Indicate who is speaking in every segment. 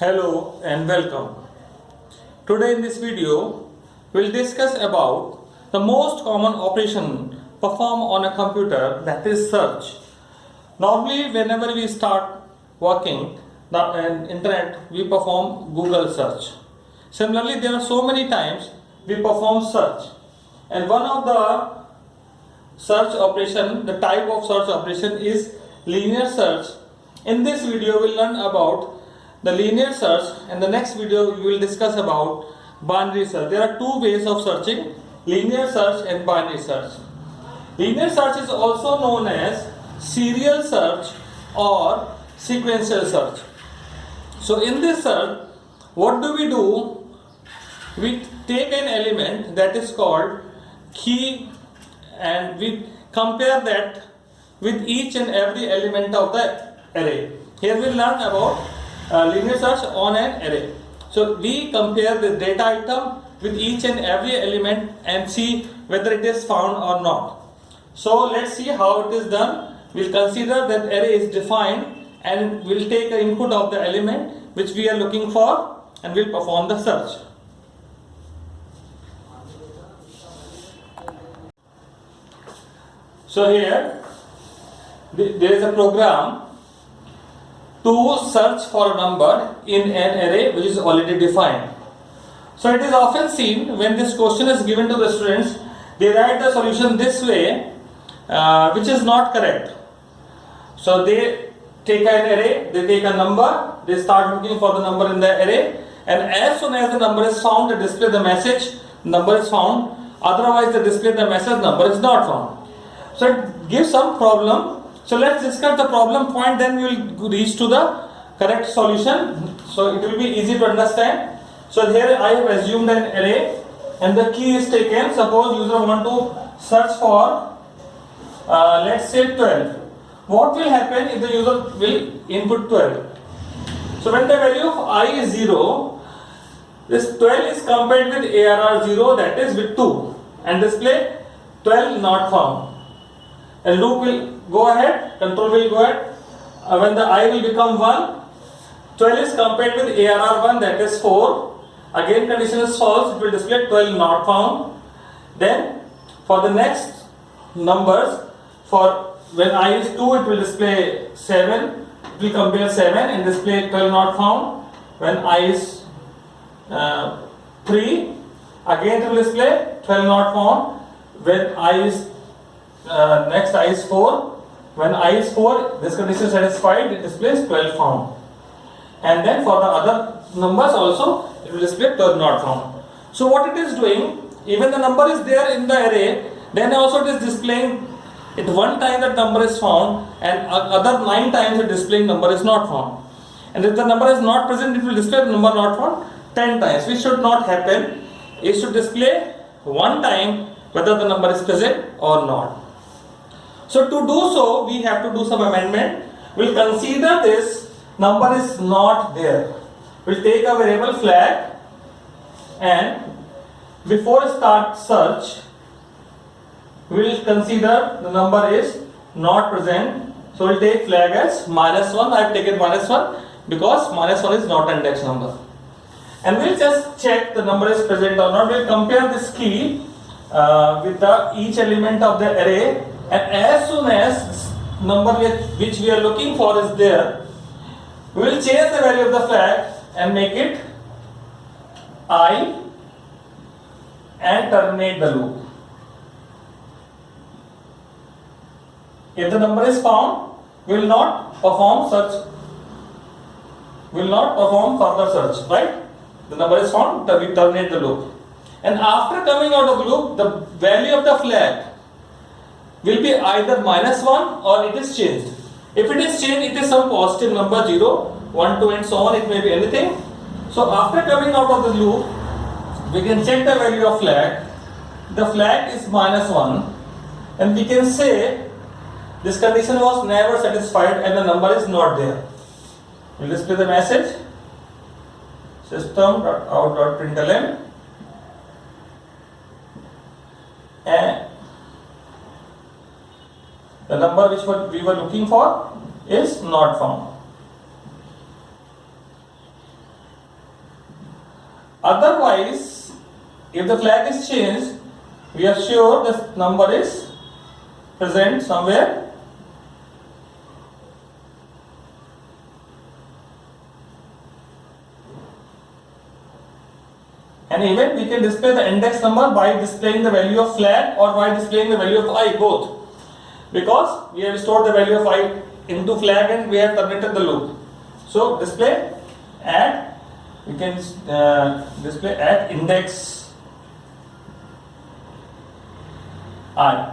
Speaker 1: Hello and welcome. Today in this video, we'll discuss about the most common operation performed on a computer, that is search. Normally, whenever we start working the internet, we perform Google search. Similarly, there are so many times we perform search, and one of the search operation, the type of search operation is linear search. In this video, we'll learn about the linear search, and the next video we will discuss about binary search. There are two ways of searching: linear search and binary search. Linear search is also known as serial search or sequential search. So in this search, what do? We take an element that is called key and we compare that with each and every element of the array. Here we learn about linear search on an array. So we compare the data item with each and every element and see whether it is found or not. So let's see how it is done. We'll consider that array is defined and we'll take an input of the element which we are looking for and we'll perform the search. So here there is a program to search for a number in an array which is already defined. So it is often seen when this question is given to the students, they write the solution this way, which is not correct. So they take an array, they take a number, they start looking for the number in the array, and as soon as the number is found, they display the message, number is found, otherwise they display the message, number is not found. So it gives some problem. So let's discuss the problem point, then we will reach to the correct solution. So it will be easy to understand. So here I have assumed an array and the key is taken. Suppose user want to search for let's say 12. What will happen if the user will input 12? So when the value of I is 0, this 12 is compared with ARR 0, that is with 2, and display 12 not found. And loop will go ahead, control will go ahead. When the I will become 1, 12 is compared with ARR 1, that is 4. Again condition is false, it will display 12 not found. Then for the next numbers, for when I is 2, it will display 7. It will compare 7 and display 12 not found. When I is 3, again it will display 12 not found. When I is next I is 4. When I is 4, this condition is satisfied, it displays 12 found. And then for the other numbers also, it will display 12 not found. So what it is doing, even the number is there in the array, then also it is displaying it one time that number is found, and other 9 times it displaying number is not found. And if the number is not present, it will display the number not found 10 times, which should not happen. It should display one time whether the number is present or not. So to do so, we have to do some amendment. We'll consider this number is not there. We'll take a variable flag and before start search, we'll consider the number is not present. So we'll take flag as -1. I've taken -1 because -1 is not an index number. And we'll just check the number is present or not. We'll compare this key with each element of the array. And as soon as number which we are looking for is there, we will change the value of the flag and make it I and terminate the loop. If the number is found, we will not perform search. We will not perform further search, right? The number is found, we terminate the loop. And after coming out of the loop, the value of the flag will be either -1 or it is changed. If it is changed, it is some positive number 0, 1, 2 and so on, it may be anything. So after coming out of the loop, we can check the value of flag. The flag is -1 and we can say this condition was never satisfied and the number is not there. We'll display the message system.out.println and the number which we were looking for is not found. Otherwise, if the flag is changed, we are sure this number is present somewhere. And even we can display the index number by displaying the value of flag or by displaying the value of I, both. Because we have stored the value of I into flag and we have terminated the loop. So display at, we can display at index I,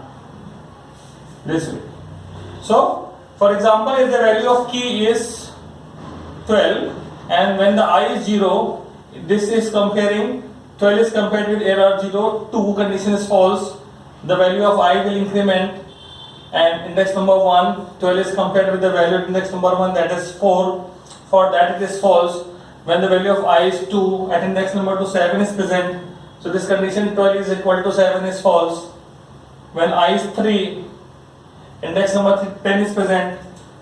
Speaker 1: this way. So for example, if the value of key is 12 and when the I is 0, this is comparing 12 is compared with error 0, 2 condition is false, the value of I will increment, and index number 1, 12 is compared with the value of index number 1, that is 4, for that it is false. When the value of I is 2, at index number 2 7 is present, so this condition 12 is equal to 7 is false. When I is 3, index number 10 is present,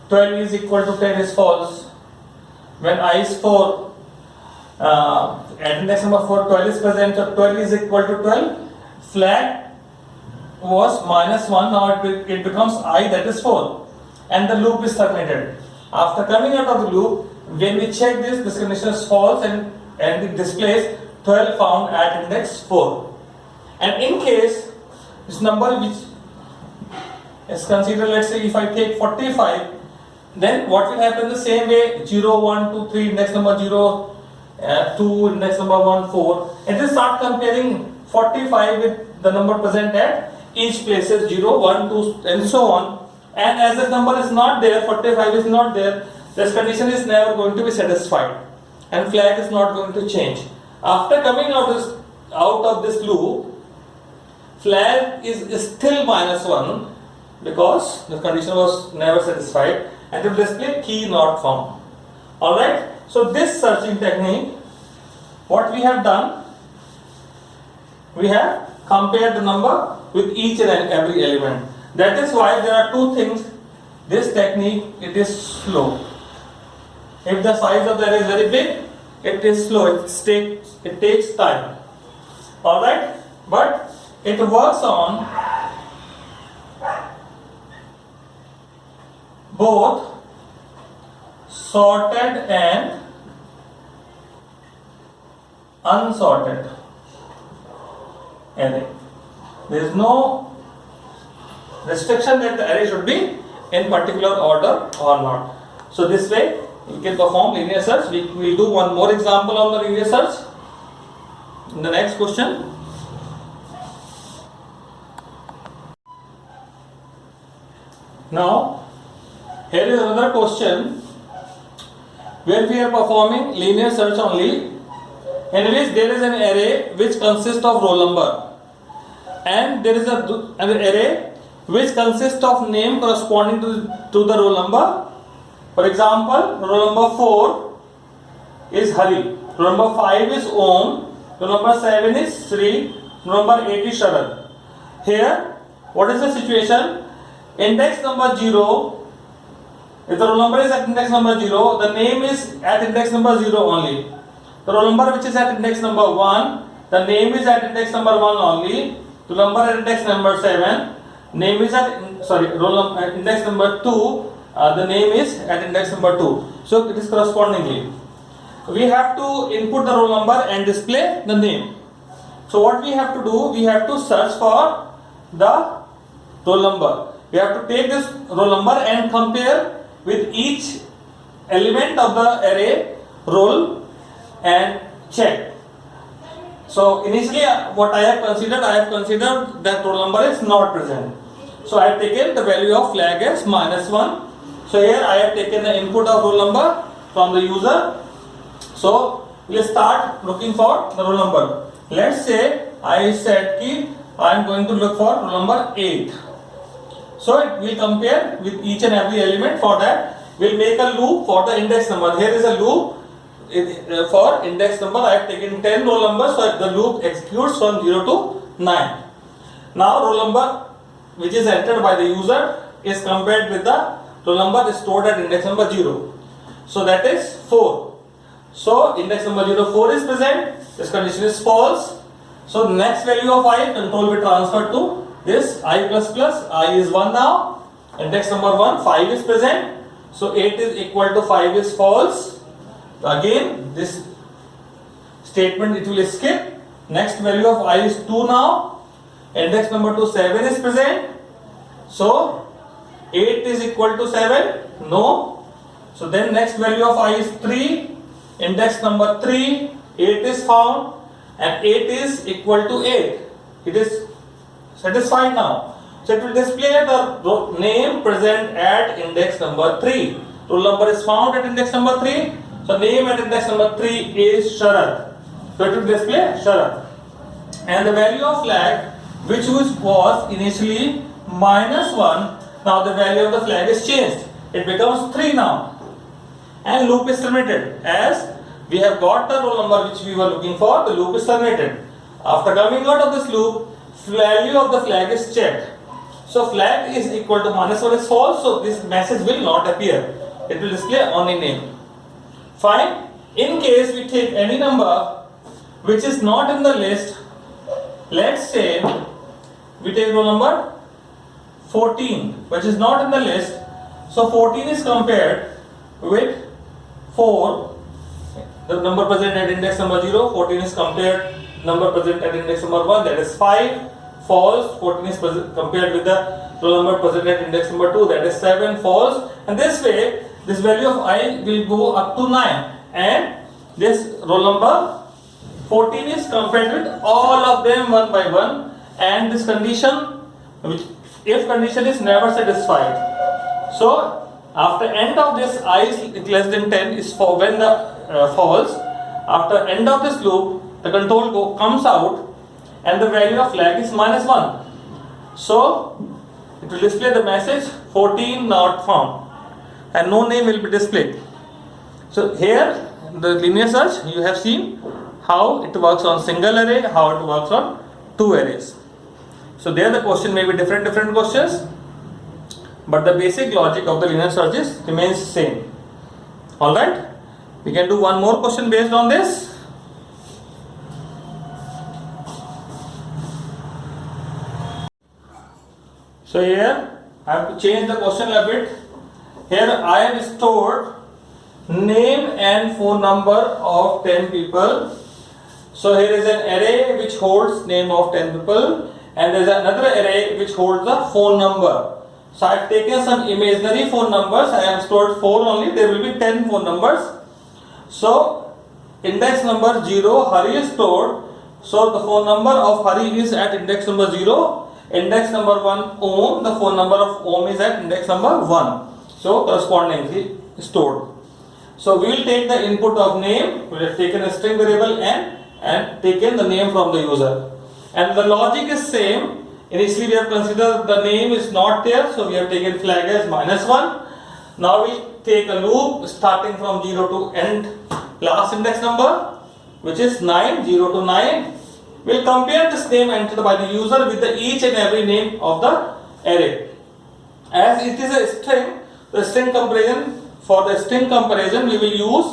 Speaker 1: 12 is equal to 10 is false. When I is 4, at index number 4, 12 is present, so 12 is equal to 12. Flag was minus 1, now it becomes I, that is 4. And the loop is terminated. After coming out of the loop, when we check this condition is false and it displays 12 found at index 4. And in case this number which is considered, let's say if I take 45, then what will happen the same way, 0, 1, 2, 3, index number 0, 2, index number 1, 4, and just start comparing 45 with the number present at each places 0, 1, 2 and so on, and as the number is not there, 45 is not there, this condition is never going to be satisfied and flag is not going to change. After coming out of this loop, flag is still minus 1 because the condition was never satisfied and it will display key not found. Alright, so this searching technique, what we have done, we have compared the number with each and every element. That is why there are two things. This technique, it is slow. If the size of the array is very big, it is slow, it takes time. Alright, but it works on both sorted and unsorted array. There is no restriction that the array should be in particular order or not. So this way you can perform linear search. We will do one more example on the linear search in the next question. Now here is another question where we are performing linear search only, in which there is an array which consists of roll number and there is an array which consists of name corresponding to the roll number. For example, roll number 4 is Hari, roll number 5 is Om, roll number 7 is Sri, roll number 8 is Sharad. Here, what is the situation? Index number 0, if the roll number is at index number 0, the name is at index number 0 only. The roll number which is at index number 1, the name is at index number 1 only. The number at index number 7, name is at, roll number at index number 2, the name is at index number 2. So it is correspondingly. We have to input the roll number and display the name. So what we have to do, we have to search for the roll number. We have to take this roll number and compare with each element of the array roll and check. So initially what I have considered that roll number is not present. So I have taken the value of flag as -1. So here I have taken the input of roll number from the user. So we will start looking for the roll number. Let's say I said ki I am going to look for roll number 8. So it will compare with each and every element. For that we will make a loop for the index number. Here is a loop for index number. I have taken 10 roll numbers, so the loop executes from 0 to 9. Now roll number which is entered by the user is compared with the roll number stored at index number 0. So that is 4. So index number 0, 4 is present. This condition is false. So next value of I, control will be transferred to this I plus plus. I is 1 now. Index number 1, 5 is present. So 8 is equal to 5 is false. Again, this statement it will skip. Next value of I is 2 now. Index number 2, 7 is present. So 8 is equal to 7. No. So then next value of I is 3. Index number 3. 8 is found. And 8 is equal to 8. It is satisfied now. So it will display the name present at index number 3. Roll number is found at index number 3. So name at index number 3 is Sharat. So it will display Sharat. And the value of flag, which was initially -1, now the value of the flag is changed. It becomes 3 now. And loop is terminated. As we have got the roll number which we were looking for, the loop is terminated. After coming out of this loop, value of the flag is checked. So flag is equal to -1 is false, so this message will not appear. It will display only name. Fine. In case we take any number which is not in the list, let's say we take roll number 14, which is not in the list. So 14 is compared with 4, the number present at index number 0. 14 is compared number present at index number 1, that is 5. False. 14 is compared with the roll number present at index number 2, that is 7. False. And this way, this value of I will go up to 9. And this roll number 14 is compared with all of them one by one. And this condition, which if condition is never satisfied. So after end of this I is less than 10 is for when the false. After end of this loop, the control comes out. And the value of flag is -1. So it will display the message 14 not found, and no name will be displayed. So here the linear search, you have seen how it works on single array, how it works on 2 arrays. So there the question may be different questions, but the basic logic of the linear search remains same. Alright, we can do one more question based on this. So here I have to change the question a bit. Here I have stored name and phone number of 10 people. So here is an array which holds name of 10 people, and there is another array which holds the phone number. So I have taken some imaginary phone numbers. I have stored 4 only. There will be 10 phone numbers. So index number 0, Hari is stored. So the phone number of Hari is at index number 0. Index number 1 Om, the phone number of Om is at index number 1. So correspondingly stored. So we will take the input of name. We have taken a string variable and taken the name from the user. And the logic is same. Initially we have considered the name is not there, so we have taken flag as -1. Now we take a loop starting from 0 to end last index number, which is 9, 0 to 9. We'll compare this name entered by the user with the each and every name of the array. As it is a string, the string comparison, for the string comparison we will use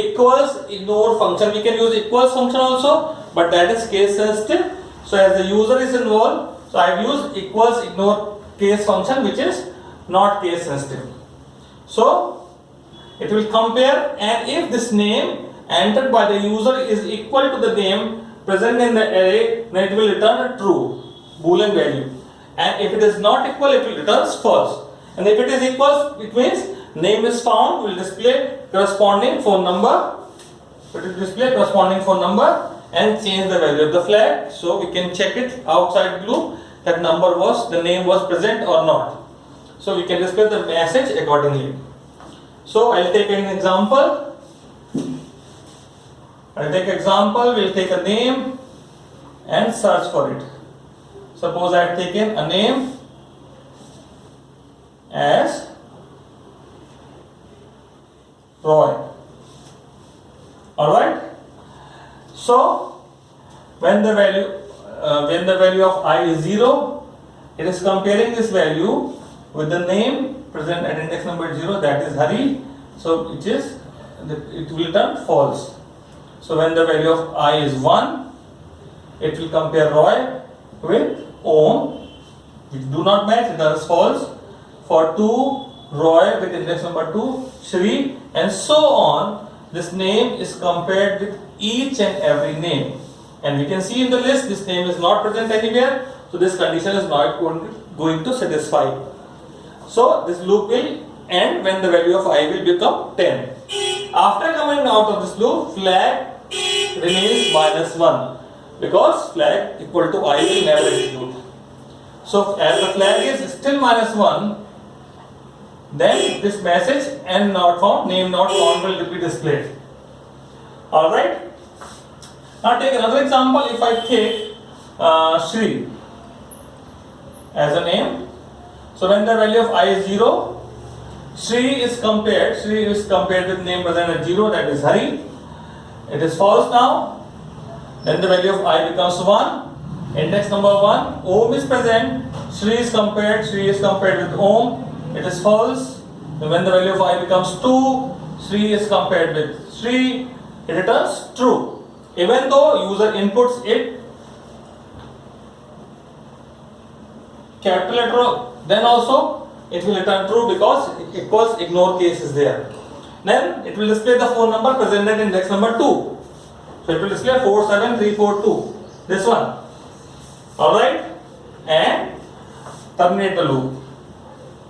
Speaker 1: equals ignore function. We can use equals function also, but that is case sensitive. So as the user is involved, so I have used equals ignore case function, which is not case sensitive. So it will compare, and if this name entered by the user is equal to the name present in the array, then it will return a true boolean value. And if it is not equal, it will return false. And if it is equal, it means name is found, will display corresponding phone number. It will display corresponding phone number and change the value of the flag. So we can check it outside loop that the name was present or not. So we can display the message accordingly. So I'll take an example. We'll take a name and search for it. Suppose I have taken a name as Roy. Alright. So when the value of I is 0, it is comparing this value with the name present at index number 0, that is Hari. So it will return false. So when the value of I is 1, it will compare Roy with Om, which do not match, that is false. For 2, Roy with index number 2, Shri, and so on. This name is compared with each and every name. And we can see in the list, this name is not present anywhere. So this condition is not going to satisfy. So this loop will end when the value of I will become 10. After coming out of this loop, flag remains -1 because flag equal to I will never execute. So as the flag is still -1, then this message N not found, name not found will be displayed. Alright. Now take another example. If I take Shri as a name, so when the value of I is 0, Shri is compared with name present at 0, that is Hari. It is false now. Then the value of I becomes 1. Index number 1. Om is present. Shri is compared with Om. It is false. And when the value of I becomes 2, Shri is compared with Shri. It returns true. Even though user inputs it capital letter, then also it will return true because ignore case is there. Then it will display the phone number present at index number 2. So it will display 47342. This one. Alright? And terminate the loop.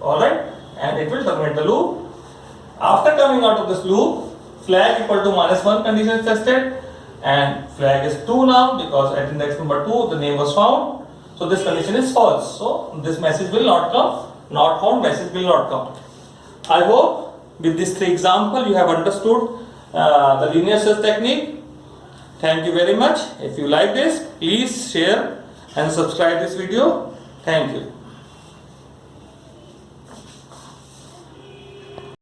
Speaker 1: Alright? And it will terminate the loop. After coming out of this loop, flag equal to -1 condition is tested. And flag is 2 now because at index number 2 the name was found. So this condition is false. So this message will not come. Not found message will not come. I hope with these 3 examples you have understood the linear search technique. Thank you very much. If you like this, please share and subscribe this video. Thank you.